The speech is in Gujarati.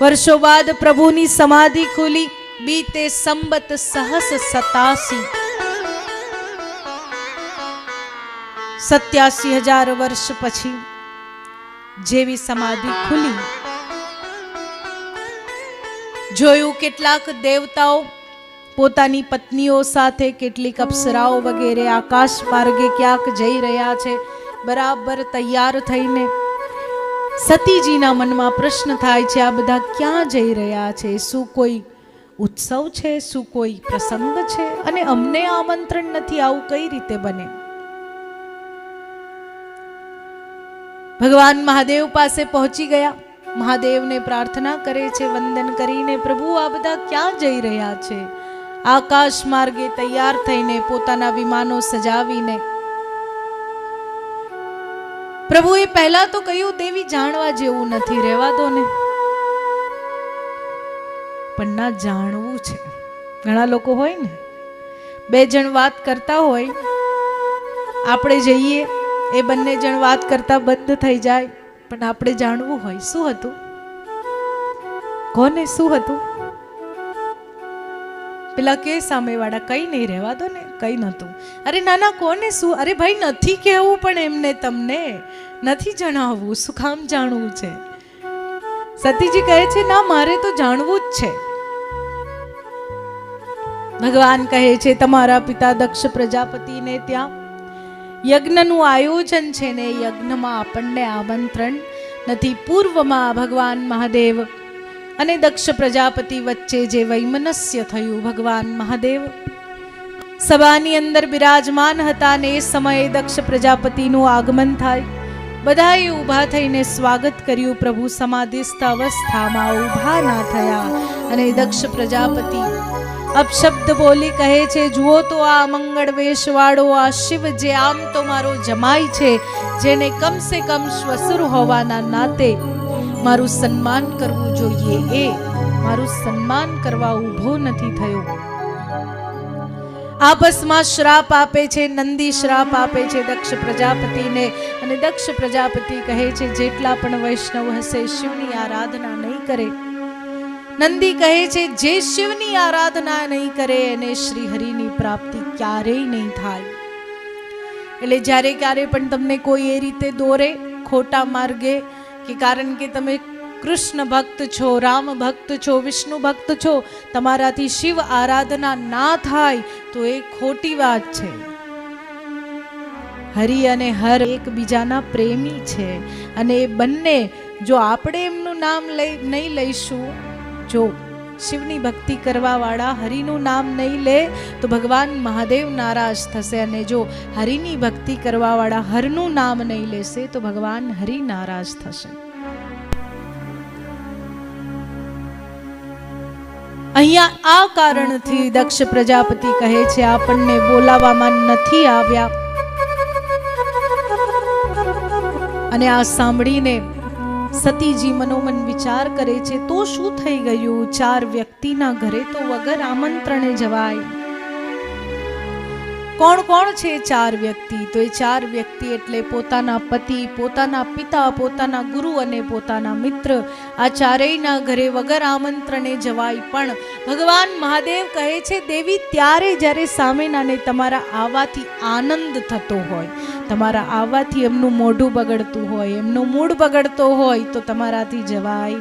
વર્ષો બાદ પ્રભુની સમાધિ ખુલી, બીતે સંબત સહસ 87, 87,000 વર્ષ પછી જેવી સમાધિ ખુલી, જોયું કેટલાક દેવતાઓ પોતાની પત્નીઓ સાથે, કેટલીક અપ્સરાઓ વગેરે આકાશ માર્ગે ક્યાંક જઈ રહ્યા છે. બરાબર તૈયાર થઈને સતીજીના મનમાં પ્રશ્ન થાય છે, આ બધા ક્યાં જઈ રહ્યા છે? શું કોઈ ઉત્સવ છે? શું કોઈ પ્રસંગ છે? અને અમને આમંત્રણ નથી, આવું કઈ રીતે બને? ભગવાન મહાદેવ પાસે પહોંચી ગયા, મહાદેવને પ્રાર્થના કરે છે, વંદન કરીને, પ્રભુ આ બધા ક્યાં જઈ રહ્યા છે? આકાશ માર્ગે તૈયાર થઈને, પોતાના વિમાનો સજાવીને. પ્રભુએ પહેલા તો કહ્યું, દેવી જાણવા જેવું નથી, રહેવા દો ને. પણ ના જાણવું છે. ઘણા લોકો હોય ને, બે જણ વાત કરતા હોય, આપણે જઈએ, એ બંને જણ વાત કરતા બંધ થઈ જાય, પણ આપણે જાણવું હોય શું હતું, કોને શું હતું. પેલા કે સામેવાળા, કઈ નહીં, રહેવા દો ને, કઈ નહોતું. અરે નાના, કોને શું? અરે ભાઈ નથી કહેવું, પણ એમને તમને નથી જણાવવું, શું કામ જાણવું છે? સતીજી કહે છે, ના મારે તો જાણવું જ છે. ભગવાન કહે છે, તમારા પિતા દક્ષ પ્રજાપતિને ત્યાં યજ્ઞનું આયોજન છે ને, યજ્ઞમાં આપણને આમંત્રણ નથી. પૂર્વમાં ભગવાન મહાદેવ અને દક્ષ પ્રજાપતિ વચ્ચે જે વૈમનસ્ય થયું, ભગવાન મહાદેવ સભાની અંદર બિરાજમાન હતા ને એ સમયે દક્ષ પ્રજાપતિનું આગમન થાય. બધાએ ઊભા થઈને સ્વાગત કર્યું. પ્રભુ સમાધિસ્થ અવસ્થામાં ઊભા ના થયા અને દક્ષ પ્રજાપતિ અપશબ્દ બોલી કહે છે, જુઓ તો આ મંગળ વેશ વાળો આ શિવ, જે આમ તો મારો જમાઈ છે, જેને કમ સે કમ શ્વસુર હોવાના નાતે મારું સન્માન કરવું જોઈએ, એ મારું સન્માન કરવા ઊભો નથી થયો. આપસમાં શ્રાપ આપે છે, નંદી શ્રાપ આપે છે દક્ષ પ્રજાપતિને. અને દક્ષ પ્રજાપતિ કહે છે, જેટલા પણ વૈષ્ણવ હશે શિવની આરાધના નહીં કરે. નંદી કહે છે, જે શિવની આરાધના નહીં કરે એને શ્રી હરિની પ્રાપ્તિ ક્યારેય નહીં થાય. એટલે જ્યારે ક્યારે પણ તમને કોઈ એ રીતે દોરે ખોટા માર્ગે, કે કારણ કે તમે કૃષ્ણ ભક્ત છો, રામ ભક્ત છો, વિષ્ણુ ભક્ત છો, તમારાથી શિવ આરાધના ના થાય તો એ ખોટી વાત છે. હરિ અને હર એકબીજાના પ્રેમી છે, અને એ બંને જો આપણે એમનું નામ નહીં લઈશું, જો શિવની ભક્તિ કરવા વાળા હરિનું નામ નહીં લે તો ભગવાન મહાદેવ નારાજ થશે, અને જો હરિની ભક્તિ કરવા વાળા હરનું નામ નહીં લેશે તો ભગવાન હરિ નારાજ થશે. અહીંયા આ કારણથી દક્ષ પ્રજાપતિ કહે છે, આપણને બોલાવવામાં નથી આવ્યા. અને આ સાંભળીને સતીજી મનોમન વિચાર કરે છે, તો શું થઈ ગયું? 4 વ્યક્તિના ઘરે તો વગર આમંત્રણે જવાય. કોણ કોણ છે 4 વ્યક્તિ? તો એ 4 વ્યક્તિ એટલે પોતાના પતિ, પોતાના પિતા, પોતાના ગુરુ અને પોતાના મિત્ર. આ ચારેયના ઘરે વગર આમંત્રણે જવાય. પણ ભગવાન મહાદેવ કહે છે, દેવી ત્યારે જ્યારે સામેનાને તમારા આવવાથી આનંદ થતો હોય, તમારા આવવાથી એમનું મોઢું બગડતું હોય, એમનો મૂડ બગડતો હોય તો તમારાથી જવાય